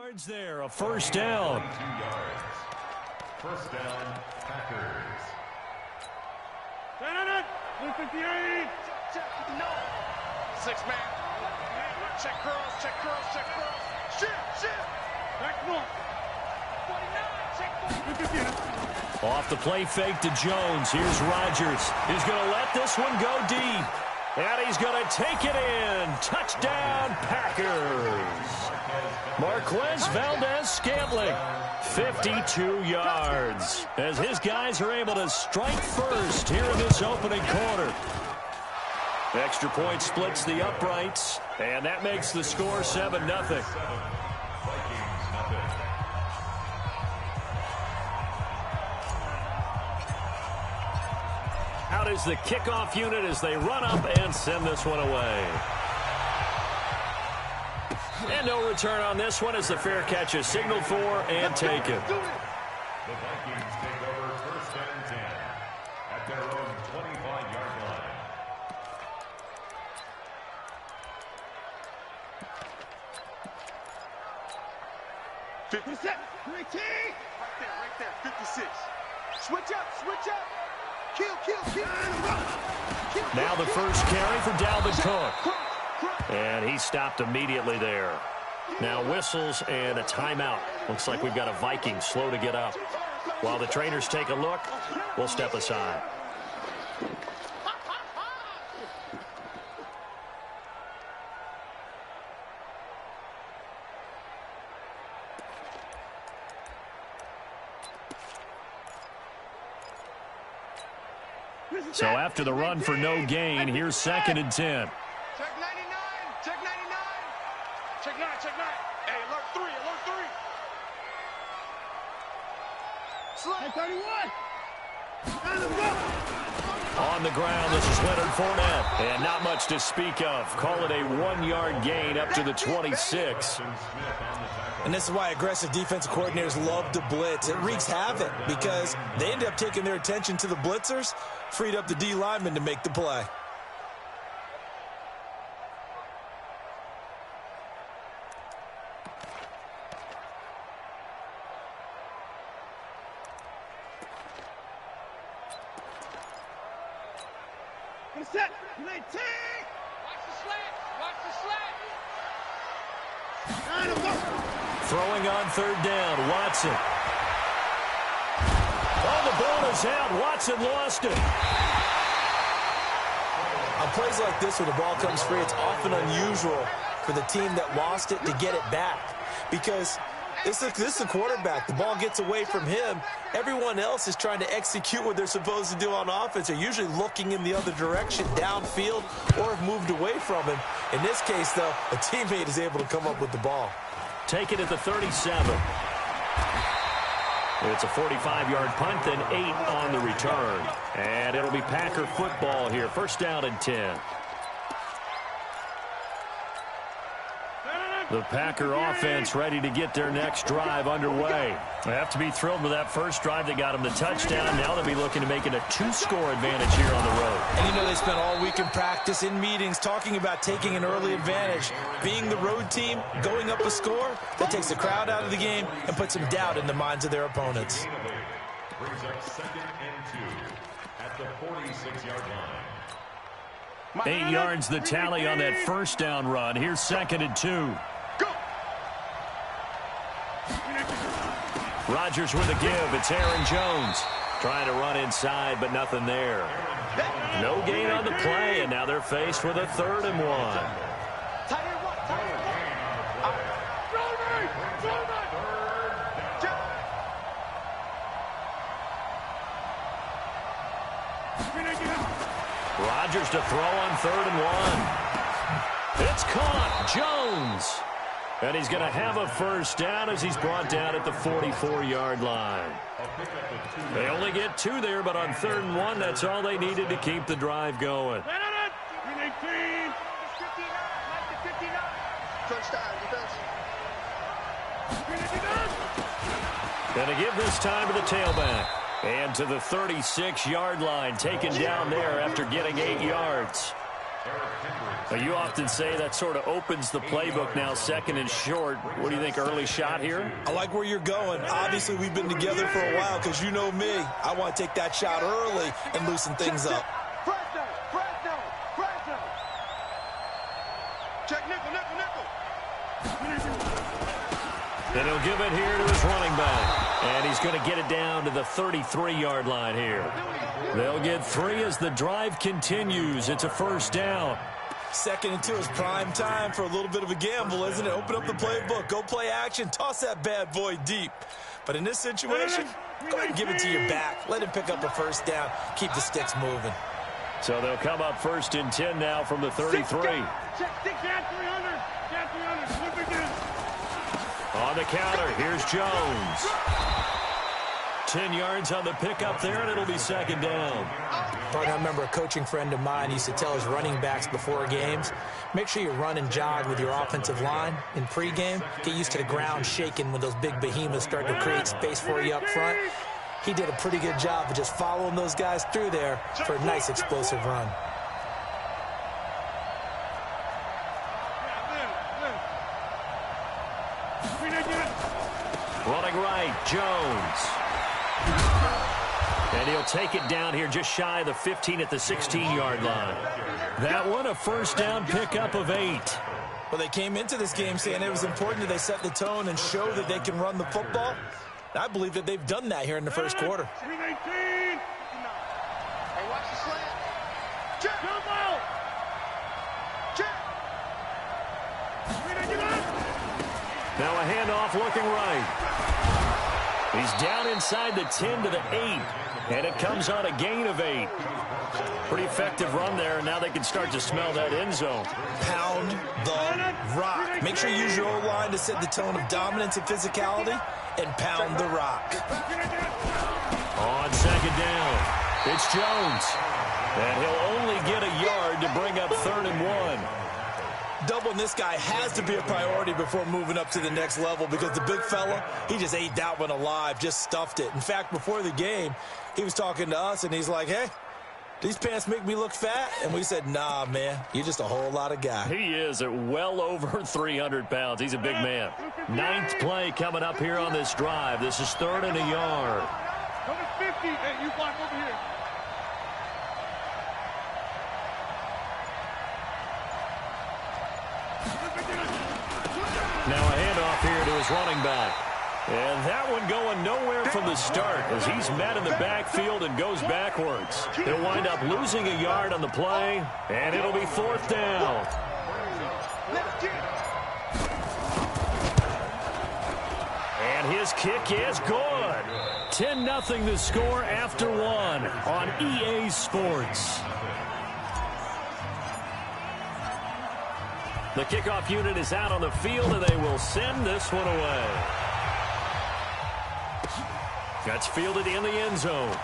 yards there, a first down. 2 yards. First down, Packers. 58. No. 6-man. Check curls, check curls, check curls. Shift. Back one. 49, check 58. Off the play fake to Jones. Here's Rodgers. He's going to let this one go deep. And he's going to take it in. Touchdown, Packers. Marquez Valdez-Scantling, 52 yards. As his guys are able to strike first here in this opening quarter. Extra point splits the uprights, and that makes the score 7-0. Out is the kickoff unit as they run up and send this one away. And no return on this one as the fair catch is signaled for and taken. The Vikings take over first and 10 at their own 25-yard line. Right there, 56. Switch up. Kill. Now the first carry for Dalvin Cook. And he stopped immediately there. Now whistles and a timeout. Looks like we've got a Viking slow to get up. While the trainers take a look, we'll step aside. So after the run for no gain, here's 2nd and 10. Check 99. Check 9. Hey, alert 3. Slide 31. On the ground, this is Leonard Fournette. And not much to speak of. Call it a 1-yard gain up to the 26. And this is why aggressive defensive coordinators love to blitz. It wreaks havoc because they end up taking their attention to the blitzers, freed up the D lineman to make the play. Set. 19. Watch the slant. Throwing on 3rd down, Watson. Oh, the ball is out. Watson lost it. On plays like this where the ball comes free, it's often unusual for the team that lost it to get it back. Because this is a quarterback. The ball gets away from him. Everyone else is trying to execute what they're supposed to do on offense. They're usually looking in the other direction, downfield, or have moved away from him. In this case, though, a teammate is able to come up with the ball. Take it at the 37. It's a 45-yard punt, then 8 on the return. And it'll be Packer football here. First down and 10. The Packer offense ready to get their next drive underway. They have to be thrilled with that first drive that got them the touchdown. Now they'll be looking to make it a 2-score advantage here on the road. And you know they spent all week in practice, in meetings, talking about taking an early advantage. Being the road team, going up a score, that takes the crowd out of the game and puts some doubt in the minds of their opponents. Brings up 2nd and 2 at the 46-yard line. 8 yards the tally on that first down run. Here's 2nd and 2. Rodgers with a give. It's Aaron Jones trying to run inside, but nothing there. No gain on the play, and now they're faced with a 3rd and 1. Rodgers to throw on 3rd and 1. It's caught. Jones. And he's going to have a first down as he's brought down at the 44-yard line. They only get 2 there, but on 3rd and 1, that's all they needed to keep the drive going. 18. Going to give this time to the tailback. And to the 36-yard line, taken down there after getting 8 yards. Well, you often say that sort of opens the playbook now, second and short. What do you think, early shot here? I like where you're going. Obviously, we've been together for a while because you know me. I want to take that shot early and loosen things up. Check nickel, nickel, nickel. And he'll give it here to his running back. And he's going to get it down to the 33-yard line here. They'll get 3 as the drive continues. It's a first down. 2nd and 2 is prime time for a little bit of a gamble, isn't it? Open up the playbook, go play action, toss that bad boy deep. But in this situation, go ahead and give it to your back. Let him pick up a first down. Keep the sticks moving. So they'll come up 1st and 10 now from the 33. Check 300. Check 300. On the counter, here's Jones. 10 yards on the pickup there, and it'll be 2nd down. I remember a coaching friend of mine used to tell his running backs before games, make sure you run and jog with your offensive line in pregame. Get used to the ground shaking when those big behemoths start to create space for you up front. He did a pretty good job of just following those guys through there for a nice explosive run. Running right, Jones. And he'll take it down here just shy of the 15 at the 16-yard line. That one, a first down pickup of 8. Well, they came into this game saying it was important that they set the tone and show that they can run the football. I believe that they've done that here in the first quarter. 319. Hey, watch the slant. Check. Jump out. Check. 399. Now a handoff looking right. He's down inside the 10 to the 8. And it comes on a gain of 8. Pretty effective run there, and now they can start to smell that end zone. Pound the rock. Make sure you use your O-line to set the tone of dominance and physicality, and pound the rock. On 2nd down, it's Jones. And he'll only get a yard to bring up 3rd and 1. Doubling this guy has to be a priority before moving up to the next level because the big fella, he just ate that one alive, just stuffed it. In fact, before the game, he was talking to us, and he's like, hey, these pants make me look fat? And we said, nah, man, you're just a whole lot of guy. He is at well over 300 pounds. He's a big man. 9th play coming up here on this drive. This is 3rd and a yard. Go to 50. Hey, you block over here. Now a handoff here to his running back. And that one going nowhere from the start as he's met in the backfield and goes backwards. He'll wind up losing a yard on the play, and it'll be 4th down. And his kick is good. 10-0 the score after 1 on EA Sports. The kickoff unit is out on the field, and they will send this one away. That's fielded in the end zone.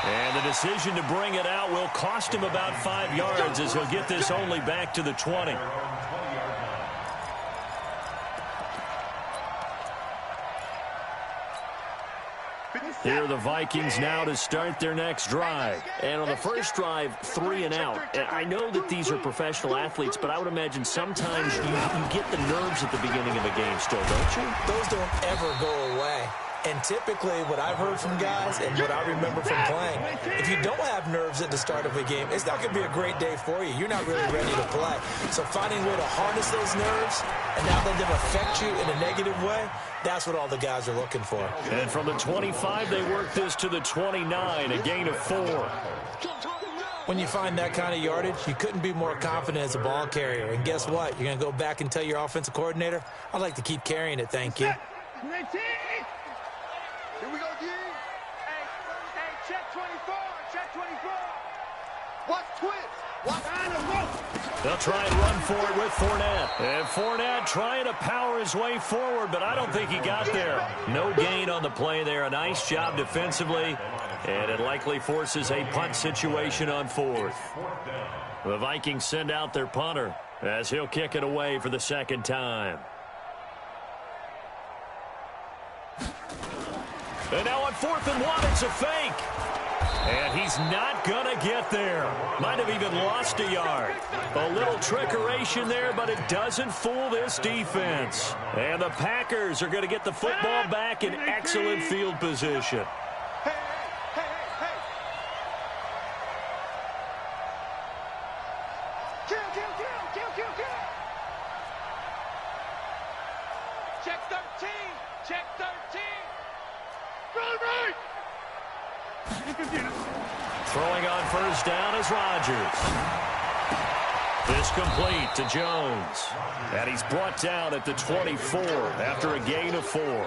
And the decision to bring it out will cost him about 5 yards as he'll get this only back to the 20. Here are the Vikings now to start their next drive. And on the first drive, 3 and out. And I know that these are professional athletes, but I would imagine sometimes you get the nerves at the beginning of a game still, don't you? Those don't ever go away. And typically, what I've heard from guys and what I remember from playing, if you don't have nerves at the start of a game, it's not going to be a great day for you. You're not really ready to play. So finding a way to harness those nerves and not let them affect you in a negative way, that's what all the guys are looking for. And from the 25, they work this to the 29, a gain of 4. When you find that kind of yardage, you couldn't be more confident as a ball carrier. And guess what? You're going to go back and tell your offensive coordinator, I'd like to keep carrying it, thank you. Here we go, D. Hey, check 24. Check 24. Watch twist. Watch. They'll try and run for it with Fournette. And Fournette trying to power his way forward, but I don't think he got there. No gain on the play there. A nice job defensively. And it likely forces a punt situation on 4th. The Vikings send out their punter as he'll kick it away for the 2nd time. And now on 4th and 1, it's a fake. And he's not going to get there. Might have even lost a yard. A little trickeration there, but it doesn't fool this defense. And the Packers are going to get the football back in excellent field position. Check 13. Check 13. Run right. Throwing on first down is Rodgers. This complete to Jones. And he's brought down at the 24 after a gain of 4.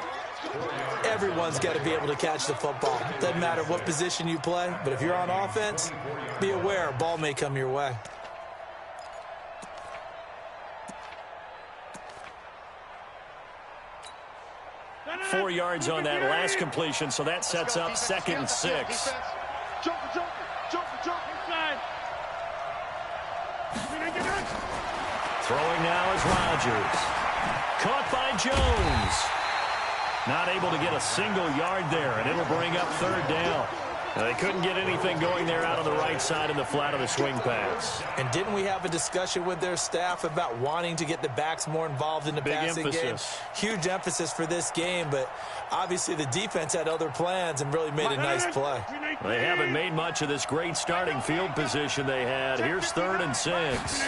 Everyone's got to be able to catch the football. Doesn't matter what position you play, but if you're on offense, be aware a ball may come your way. Four yards on that last completion, so that sets up 2nd and 6. Jumper. Inside. Throwing now is Rodgers. Caught by Jones. Not able to get a single yard there, and it'll bring up 3rd down. They couldn't get anything going there out on the right side in the flat of the swing pass. And didn't we have a discussion with their staff about wanting to get the backs more involved in the passing game? Huge emphasis for this game, but obviously the defense had other plans and really made a nice play. They haven't made much of this great starting field position they had. Here's 3rd and 6.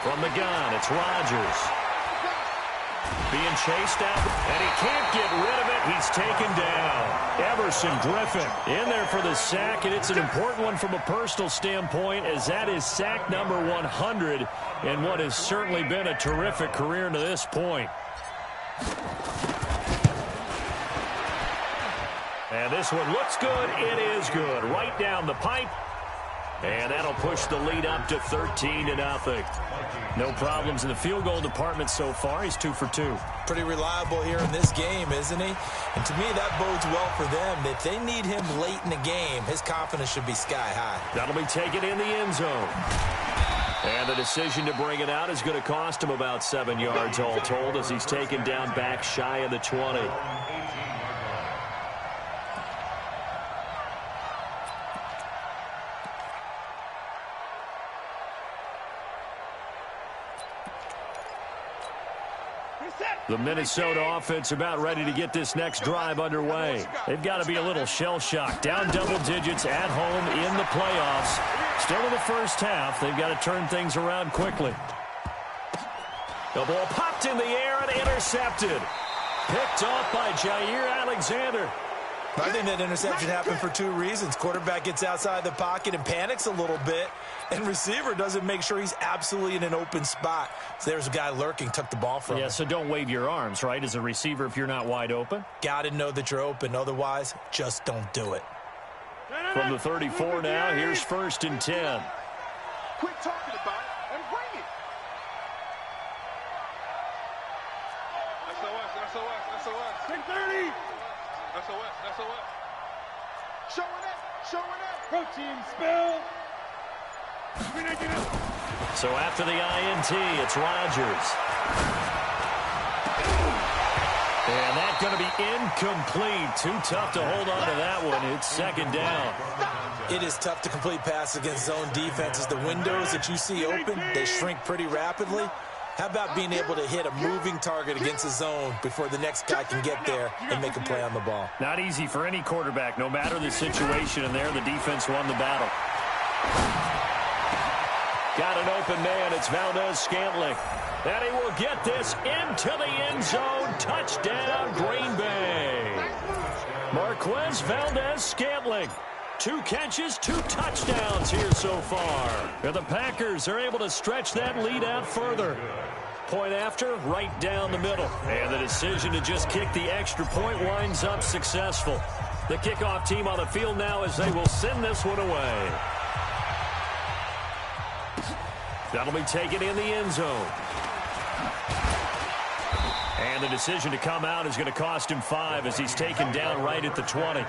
From the gun, it's Rodgers. Being chased out, and he can't get rid of it. He's taken down. Everson Griffin in there for the sack, and it's an important one from a personal standpoint, as that is sack number 100 in what has certainly been a terrific career to this point. And this one looks good. It is good. Right down the pipe. And that'll push the lead up to 13-0. No problems in the field goal department so far. He's 2 for 2. Pretty reliable here in this game, isn't he? And to me, that bodes well for them. If they need him late in the game, his confidence should be sky high. That'll be taken in the end zone. And the decision to bring it out is going to cost him about 7 yards all told, as he's taken down back shy of the 20. The Minnesota offense about ready to get this next drive underway. They've got to be a little shell-shocked. Down double digits at home in the playoffs. Still in the first half. They've got to turn things around quickly. The ball popped in the air and intercepted. Picked off by Jair Alexander. I think that interception happened for 2 reasons. Quarterback gets outside the pocket and panics a little bit, and receiver doesn't make sure he's absolutely in an open spot. So there's a guy lurking, took the ball from him. Yeah, so don't wave your arms, right, as a receiver if you're not wide open. Got to know that you're open. Otherwise, just don't do it. From the 34 now, here's 1st and 10. Quit talking about it and bring it. SOS. Take 30. SOS. Showing it. Protein spill. So after the INT, it's Rodgers. And that's going to be incomplete. Too tough to hold on to that one. It's 2nd down. It is tough to complete passes against zone defenses. The windows that you see open, they shrink pretty rapidly. How about being able to hit a moving target against a zone before the next guy can get there and make a play on the ball? Not easy for any quarterback, no matter the situation, and there the defense won the battle. Got an open man. It's Valdez-Scantling. And he will get this into the end zone. Touchdown, Green Bay. Marquez Valdez-Scantling. 2 catches, 2 touchdowns here so far. And the Packers are able to stretch that lead out further. Point after, right down the middle. And the decision to just kick the extra point winds up successful. The kickoff team on the field now as they will send this one away. That'll be taken in the end zone. And the decision to come out is going to cost him 5 as he's taken down right at the 20.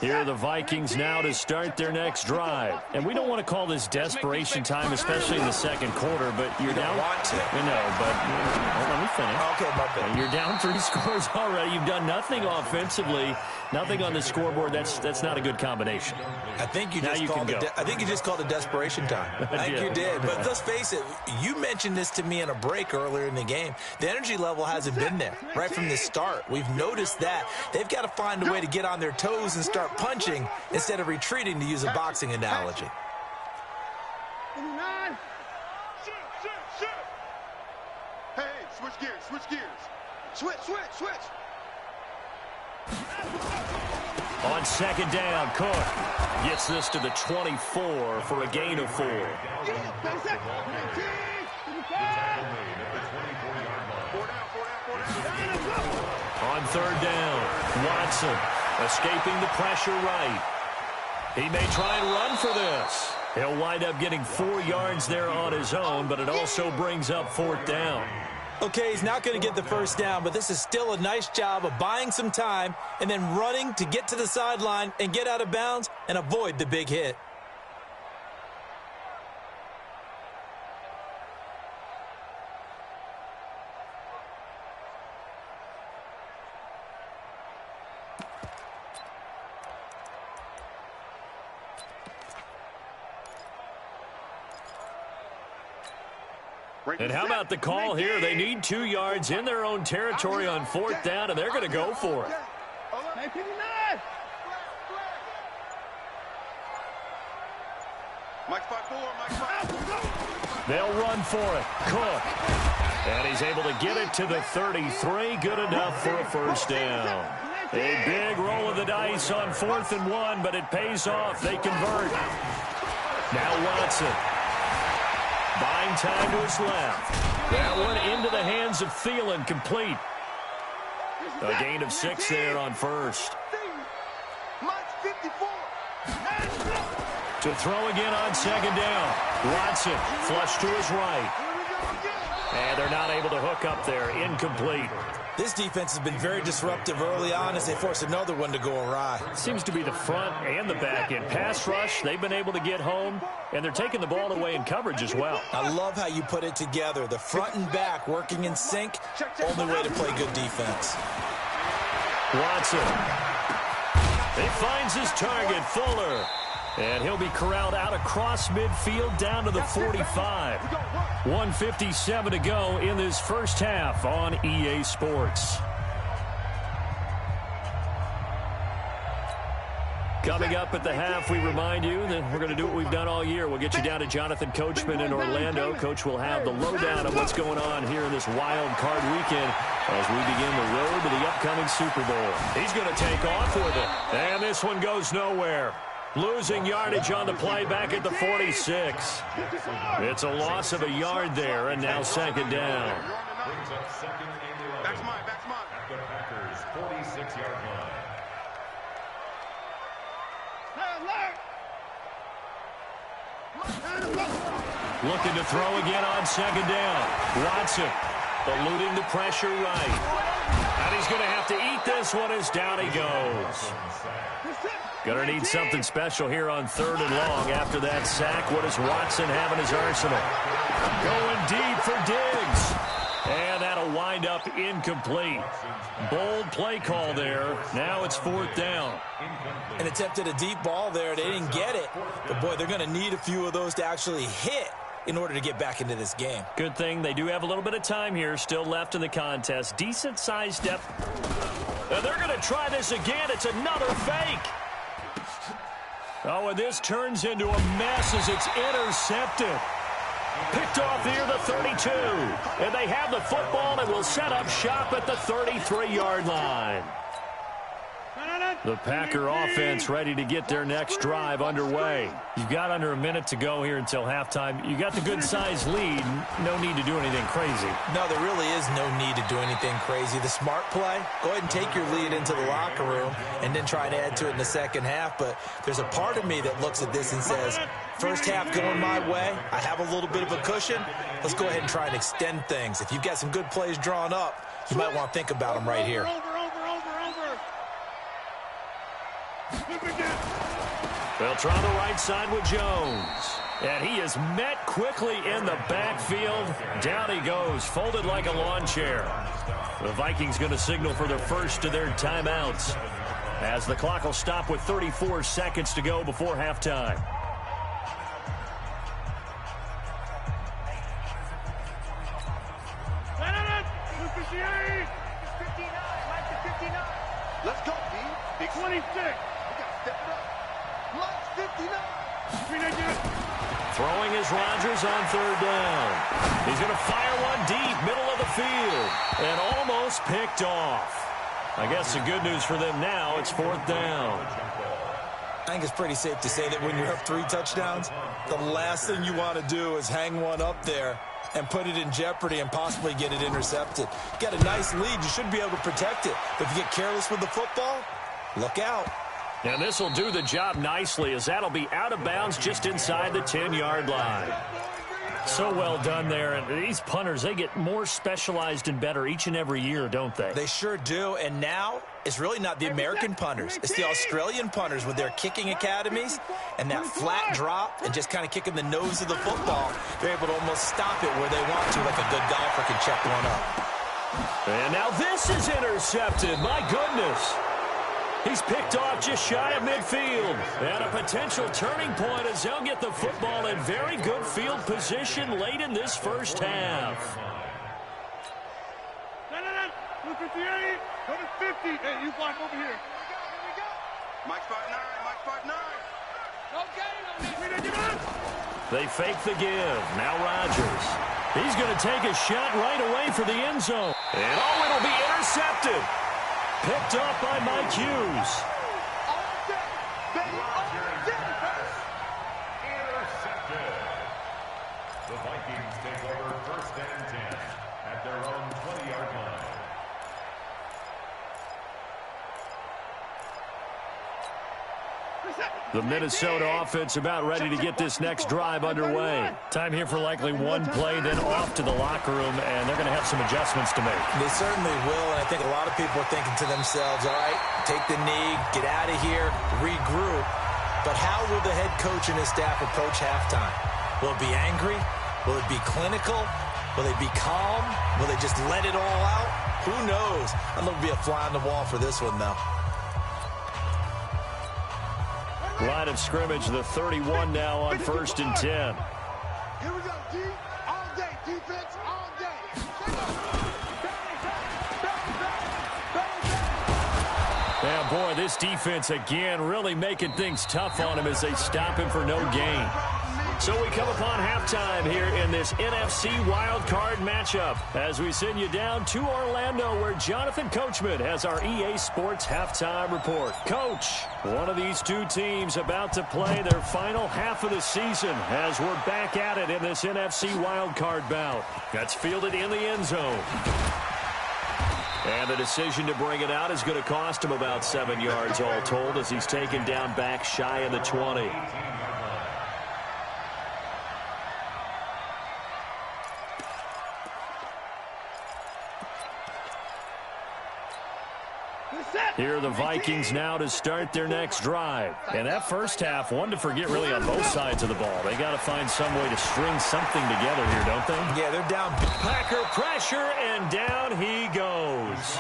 Here are the Vikings now to start their next drive. And we don't want to call this desperation time, especially in the second quarter, but you're down. Want to. I know, but let me finish. Okay, my bad. You're down 3 scores already. You've done nothing offensively, nothing on the scoreboard. That's not a good combination. I think you just called it desperation time. I think you did. But let's face it, you mentioned this to me in a break earlier in the game. The energy level hasn't been there right from the start. We've noticed that. They've got to find a way to get on their toes and start punching instead of retreating, to use a boxing analogy. Hey, switch gears. Switch. On second down, Cook gets this to the 24 for a gain of 4. On third down, Watson escaping the pressure right. He may try and run for this. He'll wind up getting 4 yards there on his own, but it also brings up 4th down. Okay, he's not going to get the first down, but this is still a nice job of buying some time and then running to get to the sideline and get out of bounds and avoid the big hit. And how about the call here? They need 2 yards in their own territory on 4th down, and they're going to go for it. They'll run for it. Cook. And he's able to get it to the 33. Good enough for a first down. A big roll of the dice on 4th and 1, but it pays off. They convert. Now Watson. Buying time to his left. That one into the hands of Thielen, complete. A gain of 6 there on first. To throw again on second down. Watson flush to his right. And they're not able to hook up there. Incomplete. This defense has been very disruptive early on as they force another one to go awry. Seems to be the front and the back end. Pass rush, they've been able to get home, and they're taking the ball away in coverage as well. I love how you put it together. The front and back working in sync, only way to play good defense. Watson. He finds his target, Fuller. And he'll be corralled out across midfield down to the 45. 1:57 to go in this first half on EA Sports. Coming up at the half, we remind you that we're going to do what we've done all year. We'll get you down to Jonathan Coachman in Orlando. Coach will have the lowdown of what's going on here in this wild card weekend as we begin the road to the upcoming Super Bowl. He's going to take off with it. And this one goes nowhere. Losing yardage on the play back at the 46. It's a loss of a yard there, and now second down. Back's mine. At the Packers' 46-yard line. Looking to throw again on second down. Watson eluding the pressure right. And he's going to have to eat this one as down he goes. Going to need something special here on 3rd and long after that sack. What does Watson have in his arsenal? Going deep for Diggs. And that'll wind up incomplete. Bold play call there. Now it's 4th down. And attempted a deep ball there. They didn't get it. But, boy, they're going to need a few of those to actually hit in order to get back into this game. Good thing they do have a little bit of time here still left in the contest. Decent-sized step. And they're going to try this again. It's another fake. Oh, and this turns into a mess as it's intercepted. Picked off near the 32. And they have the football and will set up shop at the 33-yard line. The Packer offense ready to get their next drive underway. You've got under a minute to go here until halftime. You got the good-sized lead. No need to do anything crazy. No, there really is no need to do anything crazy. The smart play, go ahead and take your lead into the locker room and then try to add to it in the second half. But there's a part of me that looks at this and says, first half going my way, I have a little bit of a cushion. Let's go ahead and try and extend things. If you've got some good plays drawn up, you might want to think about them right here. They'll try the right side with Jones. And he is met quickly in the backfield. Down he goes, folded like a lawn chair. The Vikings going to signal for their first of their timeouts, as the clock will stop with 34 seconds to go before halftime. Let's go, D. Big 26. We got to step it up. Lights 59. Throwing is Rodgers on third down. He's going to fire one deep, middle of the field, and almost picked off. I guess the good news for them now, it's fourth down. I think it's pretty safe to say that when you're up 3 touchdowns, the last thing you want to do is hang one up there and put it in jeopardy and possibly get it intercepted. Got a nice lead. You should be able to protect it. But if you get careless with the football, look out. And this will do the job nicely, as that'll be out of bounds just inside the 10-yard line. So well done there. And these punters, they get more specialized and better each and every year, don't they? They sure do. And now it's really not the American punters. It's the Australian punters with their kicking academies and that flat drop and just kind of kicking the nose of the football. They're able to almost stop it where they want to, like a good golfer can check one up. And now this is intercepted. My goodness. He's picked off just shy of midfield. And a potential turning point as they'll get the football in very good field position late in this first half. 58, go to 50. Hey, you block over here. Here we go. Mike spot 9, Mike spot 9. No gain on this. They fake the give. Now Rodgers. He's going to take a shot right away for the end zone. And oh, it'll be intercepted. Picked up by Mike Hughes. Intercepted. The Vikings take over first and 10 at their own 20-yard line. The Minnesota offense about ready to get this next drive underway. Time here for likely one play, then off to the locker room, and they're going to have some adjustments to make. They certainly will, and I think a lot of people are thinking to themselves, all right, take the knee, get out of here, regroup. But how will the head coach and his staff approach halftime? Will it be angry? Will it be clinical? Will they be calm? Will they just let it all out? Who knows? I'm going to be a fly on the wall for this one, though. Line of scrimmage, the 31 now on first and 10. Here we go, D. All day, defense, all day. Yeah, boy, this defense again really making things tough on him as they stop him for no gain. So we come upon halftime here in this NFC wildcard matchup as we send you down to Orlando, where Jonathan Coachman has our EA Sports halftime report. Coach, one of these two teams about to play their final half of the season as we're back at it in this NFC wildcard bout. That's fielded in the end zone. And the decision to bring it out is going to cost him about 7 yards all told as he's taken down back shy of the 20. Here are the Vikings now to start their next drive. And that first half, one to forget really on both sides of the ball. They got to find some way to string something together here, don't they? Yeah, they're down. Packer pressure, and down he goes.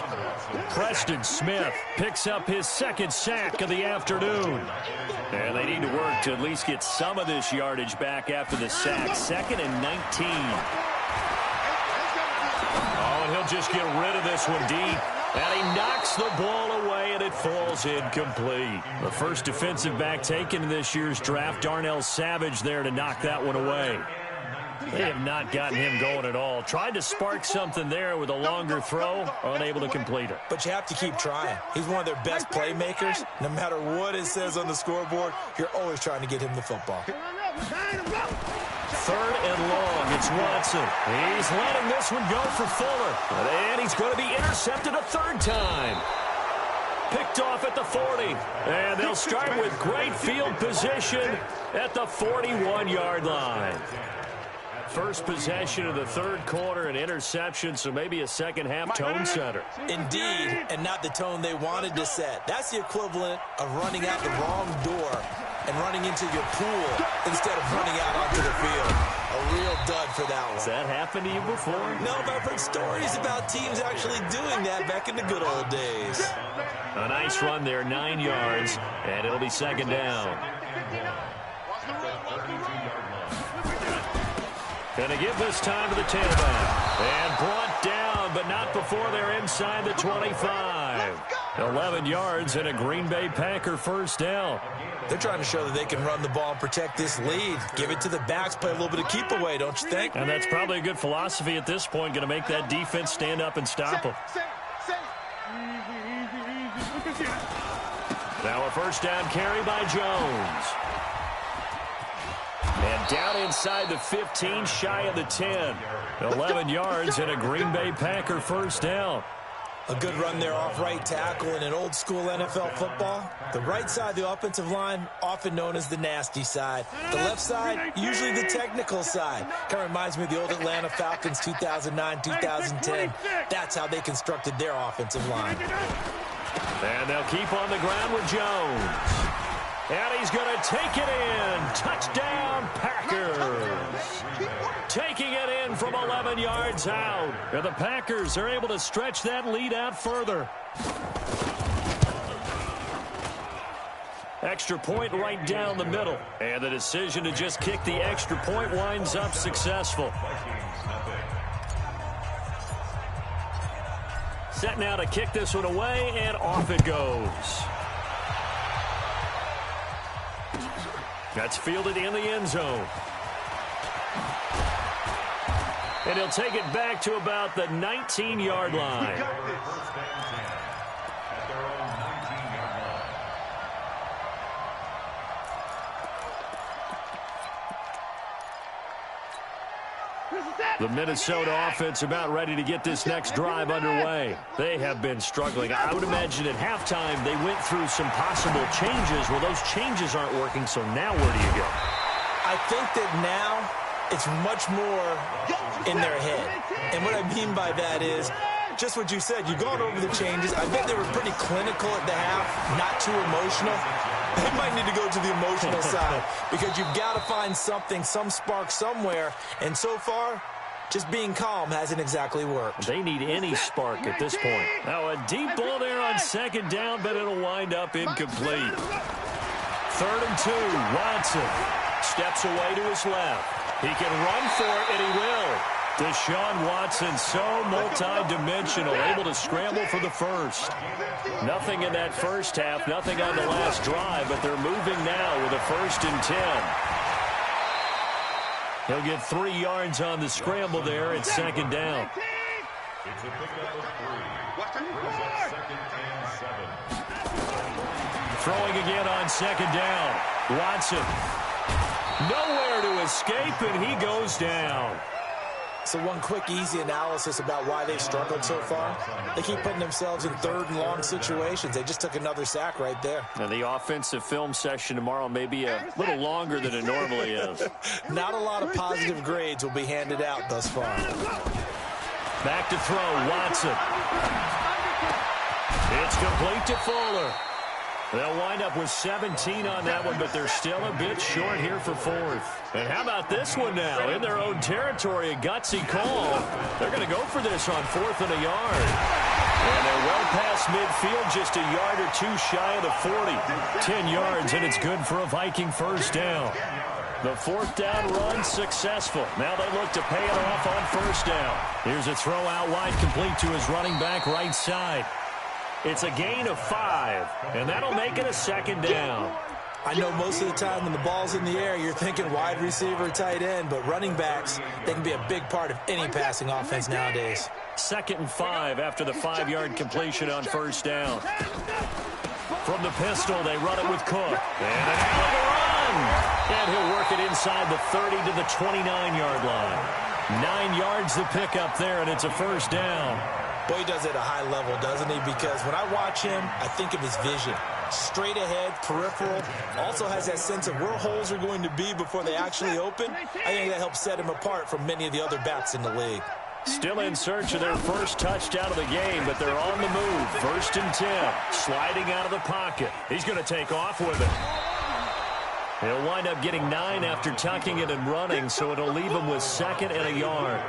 Preston Smith picks up his second sack of the afternoon. And they need to work to at least get some of this yardage back after the sack. 2nd and 19. Oh, and he'll just get rid of this one deep. And he knocks the ball away, and it falls incomplete. The first defensive back taken in this year's draft, Darnell Savage, there to knock that one away. They have not gotten him going at all. Tried to spark something there with a longer throw, unable to complete it. But you have to keep trying. He's one of their best playmakers. No matter what it says on the scoreboard, you're always trying to get him the football. 3rd and long. It's Watson. He's letting this one go for Fuller. And he's going to be intercepted a third time. Picked off at the 40. And they'll start with great field position at the 41-yard line. First possession of the third quarter, an interception, so maybe a second-half tone setter. Indeed, and not the tone they wanted to set. That's the equivalent of running out the wrong door and running into your pool instead of running out onto the field. A real dud for that one. Has that happened to you before? No, but I've heard stories about teams actually doing that back in the good old days. A nice run there, 9 yards, and it'll be second down. Going to give this time to the tailback. And brought down, but not before they're inside the 25. 11 yards and a Green Bay Packer first down. They're trying to show that they can run the ball and protect this lead. Give it to the backs, play a little bit of keep away, don't you think? And that's probably a good philosophy at this point, going to make that defense stand up and stop them. Now a first down carry by Jones. And down inside the 15, shy of the 10. 11 yards and a Green Bay Packer first down. A good run there off right tackle in an old-school NFL football. The right side of the offensive line, often known as the nasty side. The left side, usually the technical side. Kind of reminds me of the old Atlanta Falcons 2009, 2010. That's how they constructed their offensive line. And they'll keep on the ground with Jones. And he's going to take it in. Touchdown, Packers. Taking it in from 11 yards out. And the Packers are able to stretch that lead out further. Extra point right down the middle. And the decision to just kick the extra point winds up successful. Set now to kick this one away, and off it goes. That's fielded in the end zone. And he'll take it back to about the 19-yard line. The Minnesota offense about ready to get this next drive underway. They have been struggling. I would imagine at halftime they went through some possible changes. Well, those changes aren't working, so now where do you go? I think that now it's much more in their head. And what I mean by that is just what you said. You've gone over the changes. I bet they were pretty clinical at the half, not too emotional. They might need to go to the emotional side because you've got to find something, some spark somewhere. And so far, just being calm hasn't exactly worked. They need any spark at this point. Now a deep ball there on second down, but it'll wind up incomplete. 3rd and 2, Watson steps away to his left. He can run for it, and he will. Deshaun Watson, so multi-dimensional, able to scramble for the first. Nothing in that first half, nothing on the last drive, but they're moving now with a 1st and 10. He'll get 3 yards on the scramble there at second down. It's a pickup of 3. Brings up 2nd and 7. Throwing again on second down. Watson. Nowhere to escape, and he goes down. So one quick, easy analysis about why they've struggled so far. They keep putting themselves in 3rd and long situations. They just took another sack right there. And the offensive film session tomorrow may be a little longer than it normally is. Not a lot of positive grades will be handed out thus far. Back to throw, Watson. It's complete to Fuller. They'll wind up with 17 on that one, but they're still a bit short here for 4th. And how about this one now? In their own territory, a gutsy call. They're going to go for this on 4th and a yard. And they're well past midfield, just a yard or 2 shy of the 40. 10 yards, and it's good for a Viking first down. The 4th down run successful. Now they look to pay it off on 1st down. Here's a throw out wide, complete to his running back right side. It's a gain of 5, and that'll make it a 2nd down. I know most of the time when the ball's in the air, you're thinking wide receiver, tight end, but running backs, they can be a big part of any passing offense nowadays. 2nd and 5 after the 5-yard completion on 1st down. From the pistol, they run it with Cook. And an out of the run. And he'll work it inside the 30 to the 29-yard line. 9 yards to pick up there, and it's a 1st down. Boy, he does it at a high level, doesn't he? Because when I watch him, I think of his vision. Straight ahead, peripheral. Also has that sense of where holes are going to be before they actually open. I think that helps set him apart from many of the other backs in the league. Still in search of their first touchdown of the game, but they're on the move. 1st and 10. Sliding out of the pocket. He's going to take off with it. He'll wind up getting 9 after tucking it and running, so it'll leave him with 2nd and a yard.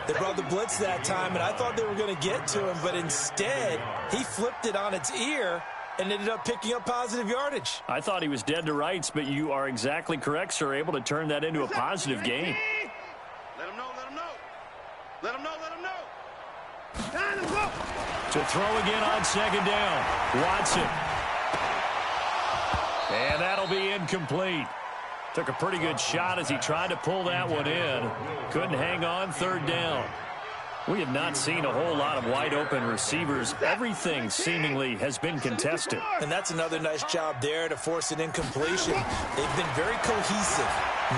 They brought the blitz that time, and I thought they were going to get to him, but instead, he flipped it on its ear and ended up picking up positive yardage. I thought he was dead to rights, but you are exactly correct, sir. Able to turn that into a positive gain. Let him know, let him know. Let him know, let him know. To throw again on 2nd down. Watson. And that'll be incomplete. Took a pretty good shot as he tried to pull that one in. Couldn't hang on 3rd down. We have not seen a whole lot of wide-open receivers. Everything seemingly has been contested. And that's another nice job there to force an incompletion. They've been very cohesive,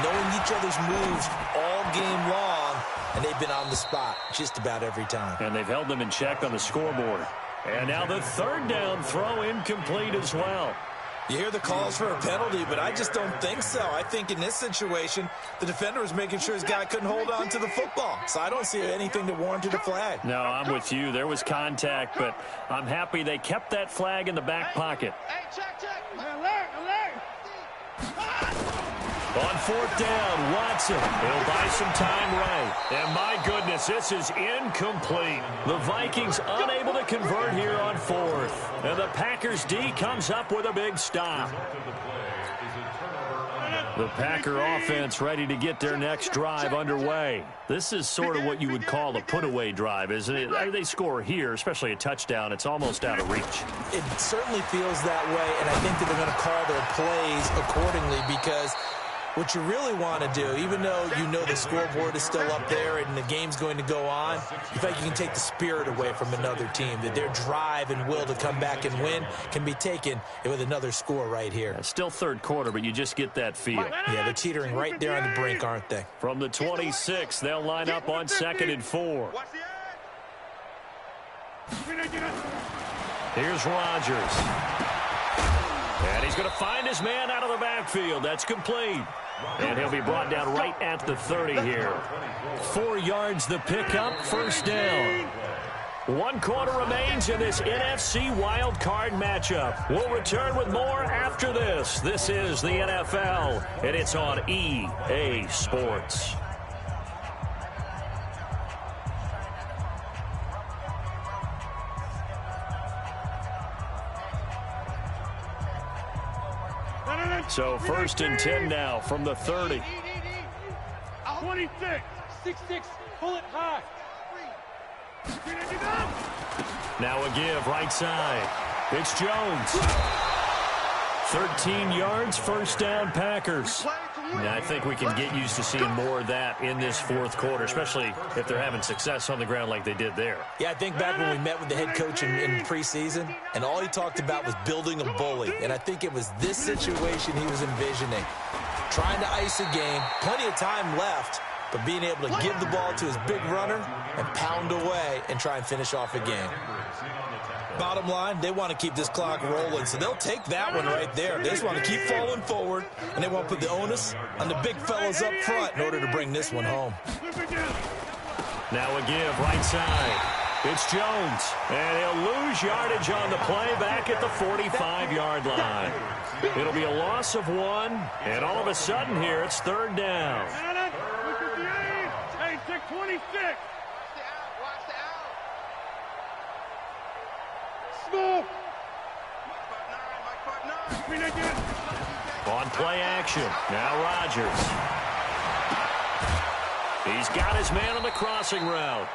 knowing each other's moves all game long, and they've been on the spot just about every time. And they've held them in check on the scoreboard. And now the 3rd down throw incomplete as well. You hear the calls for a penalty, but I just don't think so. I think in this situation, the defender was making sure his guy couldn't hold on to the football. So I don't see anything that warranted a flag. No, I'm with you. There was contact, but I'm happy they kept that flag in the back pocket. Hey, check. On 4th down, Watson. He'll buy some time right. And my goodness, this is incomplete. The Vikings unable to convert here on 4th. And the Packers D comes up with a big stop. The Packer offense ready to get their next drive underway. This is sort of what you would call a put-away drive, isn't it? They score here, especially a touchdown. It's almost out of reach. It certainly feels that way, and I think that they're going to call their plays accordingly because what you really want to do, even though you know the scoreboard is still up there and the game's going to go on, you feel like you can take the spirit away from another team, that their drive and will to come back and win can be taken with another score right here. Still 3rd quarter, but you just get that feel. Yeah, they're teetering right there on the brink, aren't they? From the 26, they'll line up on 2nd and 4. Here's Rodgers. And he's going to find his man out of the backfield. That's complete. And he'll be brought down right at the 30 here. 4 yards the pickup, 1st down. 1 quarter remains in this NFC Wild Card matchup. We'll return with more after this. This is the NFL, and it's on EA Sports. So 1st and 10 now from the 30. 26. 6-6. Pull it high. Now a give right side. It's Jones. 13 yards, 1st down Packers. Now, I think we can get used to seeing more of that in this 4th quarter, especially if they're having success on the ground like they did there. Yeah, I think back when we met with the head coach in preseason, and all he talked about was building a bully. And I think it was this situation he was envisioning. Trying to ice a game, plenty of time left, but being able to give the ball to his big runner and pound away and try and finish off a game. Bottom line, they want to keep this clock rolling, so they'll take that one right there. They just want to keep falling forward, and they want to put the onus on the big fellas up front in order to bring this one home. Now a give right side. It's Jones, and he'll lose yardage on the play back at the 45-yard line. It'll be a loss of 1, and all of a sudden here it's 3rd down. Hey, 6-26. Smoke. On play action, now Rodgers. He's got his man on the crossing route.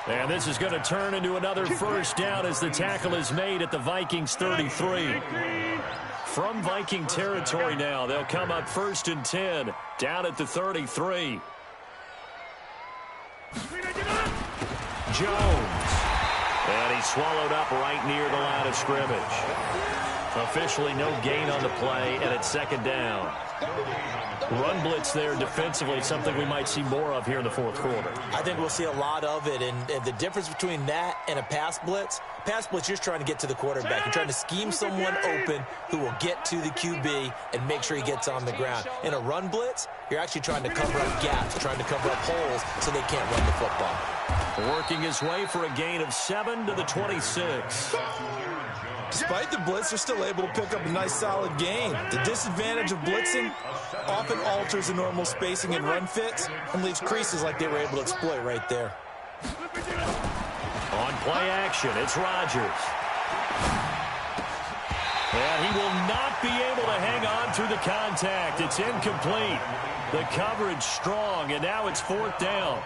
And this is going to turn into another 1st down as the tackle is made at the Vikings 33. From Viking territory now, they'll come up 1st and 10, down at the 33. Jones. And he's swallowed up right near the line of scrimmage. Officially no gain on the play, and it's 2nd down. Run blitz there defensively, something we might see more of here in the 4th quarter. I think we'll see a lot of it, and the difference between that and a pass blitz, you're just trying to get to the quarterback. You're trying to scheme someone open who will get to the QB and make sure he gets on the ground. In a run blitz, you're actually trying to cover up gaps, trying to cover up holes so they can't run the football. Working his way for a gain of 7 to the 26. Despite the blitz, they're still able to pick up a nice solid gain. The disadvantage of blitzing often alters the normal spacing and run fits and leaves creases like they were able to exploit right there. On play action, it's Rodgers. And he will not be able to hang on through the contact. It's incomplete. The coverage strong, and now it's 4th down.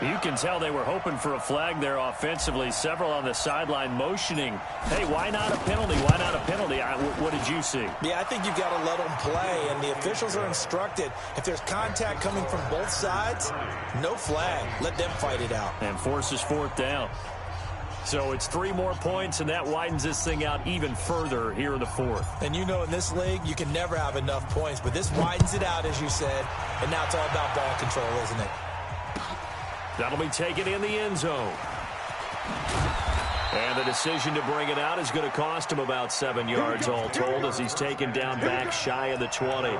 You can tell they were hoping for a flag there offensively. Several on the sideline motioning, hey, why not a penalty? Why not a penalty? What did you see? Yeah, I think you've got to let them play, and the officials are instructed. If there's contact coming from both sides, no flag. Let them fight it out. And forces 4th down. So it's 3 more points, and that widens this thing out even further here in the 4th. And you know in this league, you can never have enough points, but this widens it out, as you said, and now it's all about ball control, isn't it? That'll be taken in the end zone. And the decision to bring it out is going to cost him about 7 yards all told as he's taken down back shy of the 20.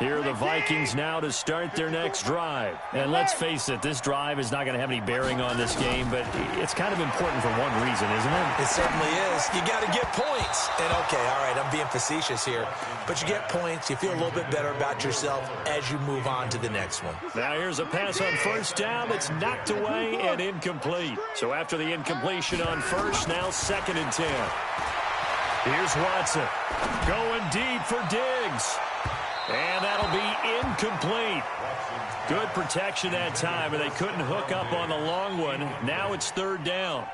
Here are the Vikings now to start their next drive. And let's face it, this drive is not going to have any bearing on this game, but it's kind of important for one reason, isn't it? It certainly is. You got to get points. And, okay, all right, I'm being facetious here. But you get points, you feel a little bit better about yourself as you move on to the next one. Now here's a pass on 1st down that's knocked away and incomplete. So after the incompletion on 1st, now 2nd and 10. Here's Watson going deep for Diggs. And that'll be incomplete. Good protection that time, and they couldn't hook up on the long one. Now it's 3rd down.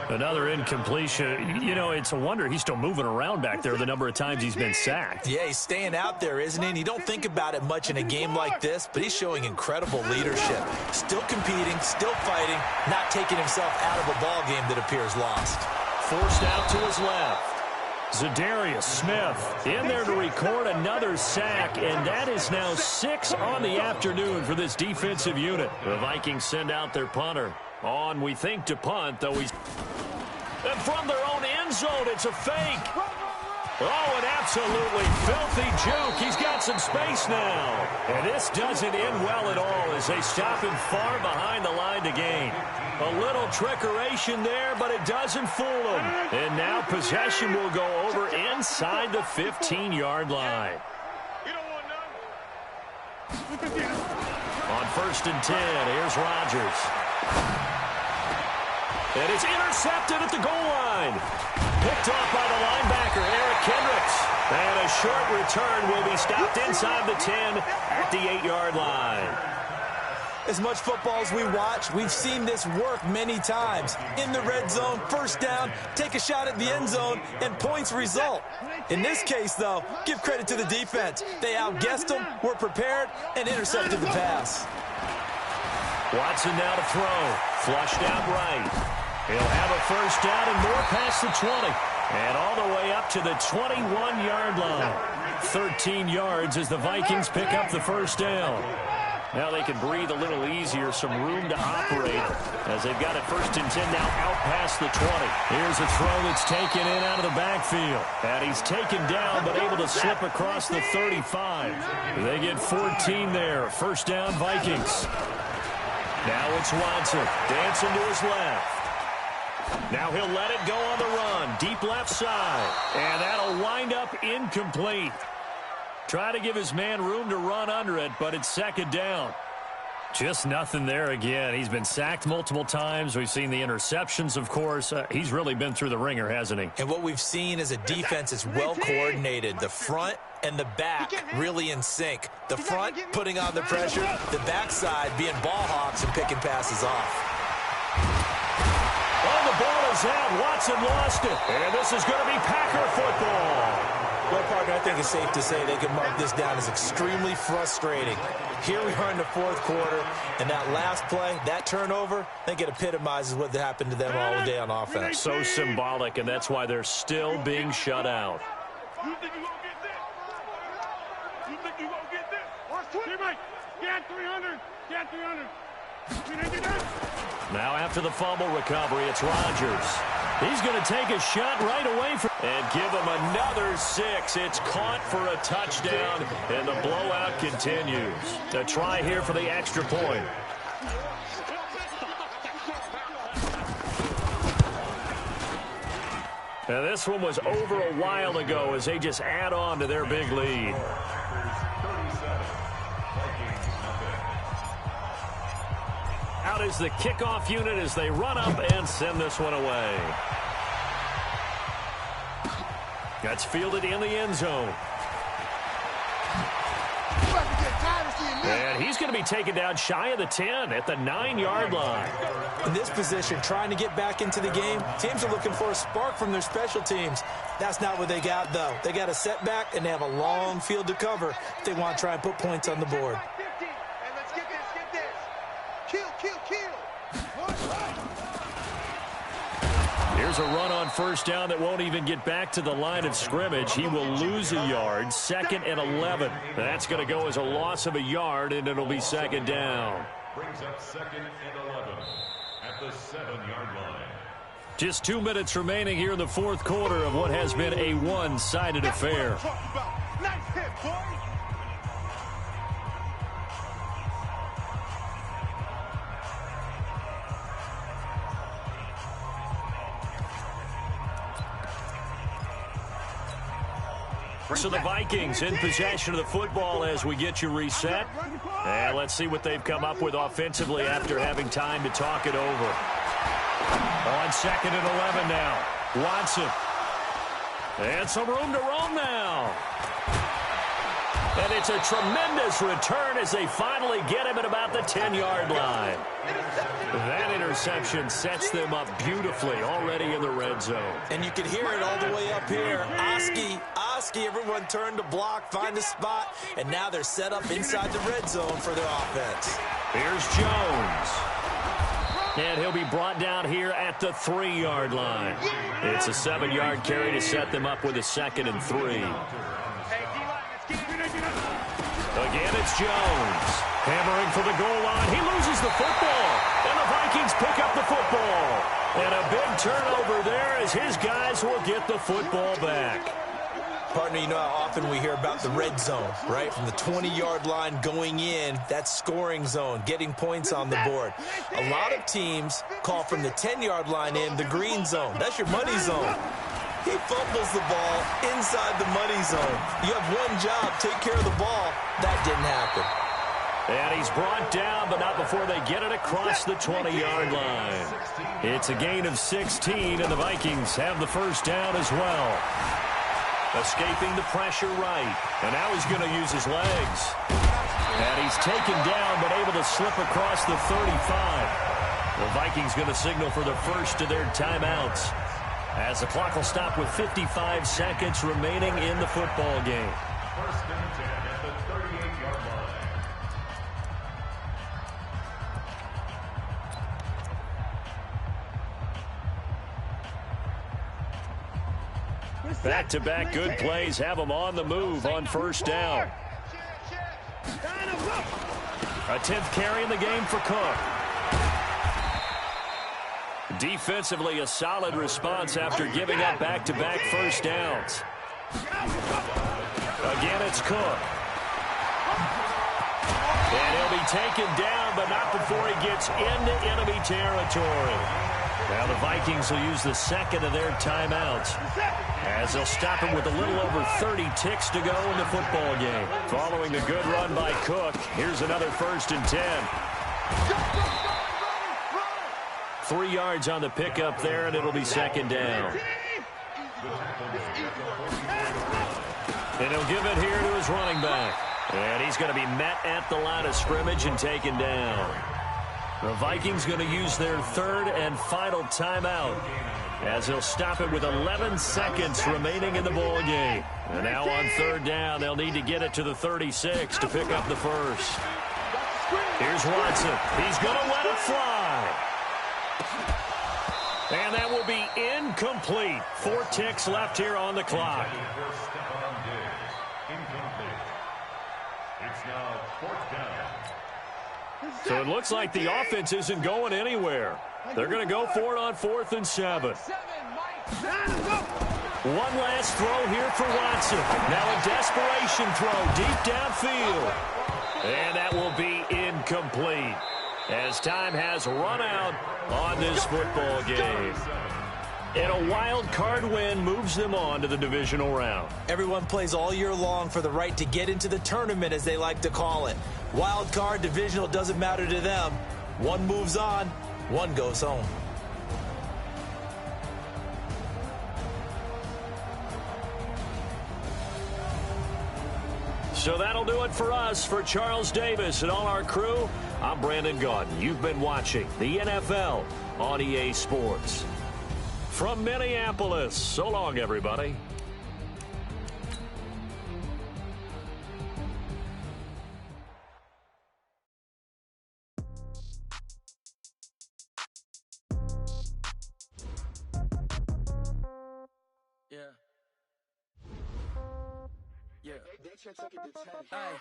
Another incompletion. You know, it's a wonder he's still moving around back there the number of times he's been sacked. Yeah, he's staying out there, isn't he? And you don't think about it much in a game like this, but he's showing incredible leadership. Still competing, still fighting, not taking himself out of a ball game that appears lost. Forced out to his left. Zadarius Smith in there to record another sack, and that is now 6 on the afternoon for this defensive unit. The Vikings send out their punter on, we think, to punt, though he's... And from their own end zone, it's a fake. Oh, an absolutely filthy juke. He's got some space now. And this doesn't end well at all as they stop him far behind the line to gain. A little trickeration there, but it doesn't fool him. And now possession will go over inside the 15-yard line. On 1st and 10, here's Rodgers. And it's intercepted at the goal line. Picked off by the linebacker, Eric Kendricks. And a short return will be stopped inside the 10 at the 8-yard line. As much football as we watch, we've seen this work many times. In the red zone, 1st down, take a shot at the end zone, and points result. In this case, though, give credit to the defense. They outguessed them, were prepared, and intercepted the pass. Watson now to throw. Flushed out right. He'll have a 1st down and more past the 20. And all the way up to the 21-yard line. 13 yards as the Vikings pick up the 1st down. Now they can breathe a little easier, some room to operate as they've got it 1st and 10 now out past the 20. Here's a throw that's taken in out of the backfield. And he's taken down but able to slip across the 35. They get 14 there. 1st down Vikings. Now it's Watson dancing to his left. Now he'll let it go on the run. Deep left side. And that'll wind up incomplete. Try to give his man room to run under it, but it's 2nd down. Just nothing there again. He's been sacked multiple times. We've seen the interceptions, of course. He's really been through the ringer, hasn't he? And what we've seen is a defense that's well coordinated. The front and the back really in sync. The front putting on the pressure, the backside being ball hawks and picking passes off. Oh, the ball is out. Watson lost it. And this is going to be Packer football. Well, partner, I think it's safe to say they can mark this down as extremely frustrating. Here we are in the 4th quarter, and that last play, that turnover, I think it epitomizes what happened to them all day on offense. So symbolic, and that's why they're still being shut out. You think you gonna get this? You think you gonna get this? Watch 20, Mike. Get 300. Get 300. Now after the fumble recovery, it's Rodgers. He's going to take a shot right away and give him another 6. It's caught for a touchdown, and the blowout continues. A try here for the extra point. Now, this one was over a while ago as they just add on to their big lead. Out is the kickoff unit as they run up and send this one away. That's fielded in the end zone. And he's going to be taken down shy of the 10 at the 9-yard line. In this position, trying to get back into the game, teams are looking for a spark from their special teams. That's not what they got, though. They got a setback, and they have a long field to cover if they want to try and put points on the board. And let's get this. Kill. Here's a run on first down that won't even get back to the line of scrimmage. He will lose a yard, 2nd and 11. That's going to go as a loss of a yard, and it'll be 2nd down. Brings up 2nd and 11 at the 7-yard line. Just 2 minutes remaining here in the fourth quarter of what has been a one-sided affair. Nice hit, boy. So the Vikings in possession of the football as we get you reset. And let's see what they've come up with offensively after having time to talk it over. On 2nd and 11 now. Watson. And some room to roam now. And it's a tremendous return as they finally get him at about the 10-yard line. That interception sets them up beautifully already in the red zone. And you can hear it all the way up here. Oski, everyone turned to block, find a spot, and now they're set up inside the red zone for their offense. Here's Jones. And he'll be brought down here at the 3-yard line. It's a 7-yard carry to set them up with a 2nd and 3. Again, it's Jones. Hammering for the goal line. He loses the football. And the Vikings pick up the football. And a big turnover there as his guys will get the football back. Partner, you know how often we hear about the red zone, right? From the 20-yard line going in, that's scoring zone, getting points on the board. A lot of teams call from the 10-yard line in the green zone. That's your money zone. He fumbles the ball inside the money zone. You have one job, take care of the ball. That didn't happen. And he's brought down, but not before they get it across the 20-yard line. It's a gain of 16, and the Vikings have the first down as well. Escaping the pressure right. And now he's going to use his legs. And he's taken down, but able to slip across the 35. The Vikings going to signal for the first of their timeouts, as the clock will stop with 55 seconds remaining in the football game. 1st and 10 at the 38-yard line. Back-to-back good plays have them on the move on first down. A 10th carry in the game for Cook. Defensively, a solid response after giving up back-to-back first downs. Again, it's Cook. And he'll be taken down, but not before he gets into enemy territory. Now the Vikings will use the 2nd of their timeouts, as they'll stop him with a little over 30 ticks to go in the football game. Following the good run by Cook, here's another 1st and 10. 3 yards on the pickup there, and it'll be 2nd down. And he'll give it here to his running back. And he's going to be met at the line of scrimmage and taken down. The Vikings going to use their 3rd and final timeout, as they'll stop it with 11 seconds remaining in the ball game. And now on 3rd down, they'll need to get it to the 36 to pick up the first. Here's Watson. He's going to let it fly. And that will be incomplete. 4 ticks left here on the clock. It's now 4th down. So it looks like the offense isn't going anywhere. They're going to go for it on 4th and 7. One last throw here for Watson. Now a desperation throw deep downfield. And that will be incomplete, as time has run out on this football game. And a wild card win moves them on to the divisional round. Everyone plays all year long for the right to get into the tournament, as they like to call it. Wild card, divisional, doesn't matter to them. One moves on, one goes home. So that'll do it for us. For Charles Davis and all our crew, I'm Brandon Gaudin. You've been watching the NFL on EA Sports. From Minneapolis, so long, everybody.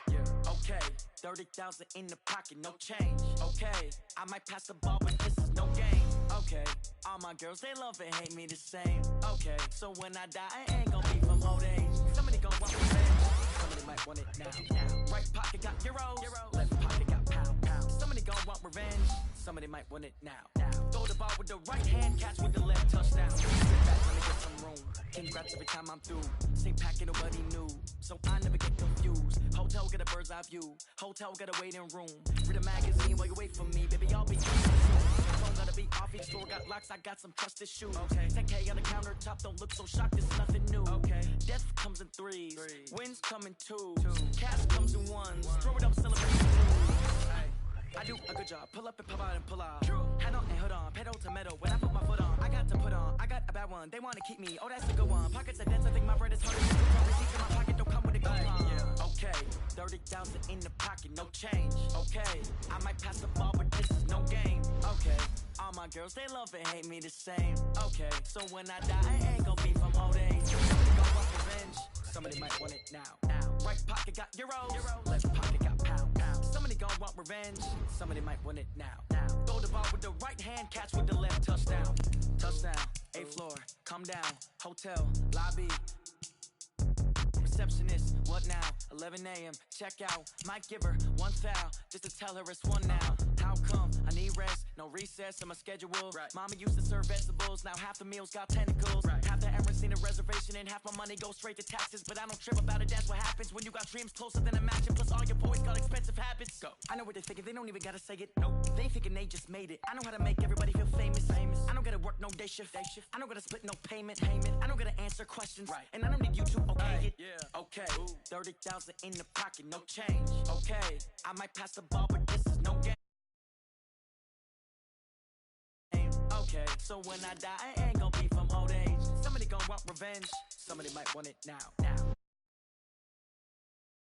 Yeah, okay, 30,000 in the pocket, no change. Okay, I might pass the ball, but this is no game. Okay, all my girls, they love and hate me the same. Okay, so when I die, I ain't gonna be from old age. Somebody gon' want revenge. Somebody might want it now. Right pocket got euros, left pocket got pound. Somebody gon' want revenge. Somebody might want it now. Throw the ball with the right hand, catch with the left, touchdown. Sit back, let me get some room. Congrats every time I'm through. Same packet, nobody knew, so I never get confused. Hotel got a bird's eye view. Hotel got a waiting room. Read a magazine while you wait for me, baby. I'll be phone gotta be off. Each store got locks. I got some trusted shoes. Okay, 10K on the countertop. Don't look so shocked. It's nothing new. Okay, death comes in threes. Wins come in twos. Cash comes in ones. Throw it up, celebrate. I do a good job. Pull up and pop out and pull out. Head on and hood on. Pedal to metal. When I put my foot on, I got to put on. I got a bad one. They want to keep me. Oh, that's a good one. Pockets are dense. I think my bread is hard to do. Receipts in my pocket don't come with a coupon. Okay, 30,000 in the pocket, no change. Okay, I might pass the ball, but this is no game. Okay, all my girls, they love and hate me the same. Okay, so when I die, I ain't gonna be from old age. Somebody gon' want revenge. Somebody might want it now. Right pocket got euros, left pocket got pound. Somebody gon' want revenge. Somebody might want it now. Throw the ball with the right hand, catch with the left, touchdown. Touchdown, 8th floor, come down, hotel, lobby. Receptionist, what now? 11 a.m. Check out. Might give her one foul just to tell her it's one now. How come? I need rest, no recess in my schedule. Right. Mama used to serve vegetables, now half the meals got tentacles. Right. Half the errands seen a reservation and half my money goes straight to taxes. But I don't trip about it, that's what happens when you got dreams closer than a mansion. Plus all your boys got expensive habits. Go. I know what they're thinking, they don't even gotta say it. Nope. They thinking they just made it. I know how to make everybody feel famous. I don't gotta work no day shift. I don't gotta split no payment. I don't gotta answer questions. Right. And I don't need you to okay it. Yeah. Okay, 30,000 in the pocket, no change. Okay, I might pass the ball, but this is no game. Okay, so when I die, I ain't gonna be from old age. Somebody gon' want revenge. Somebody might want it now.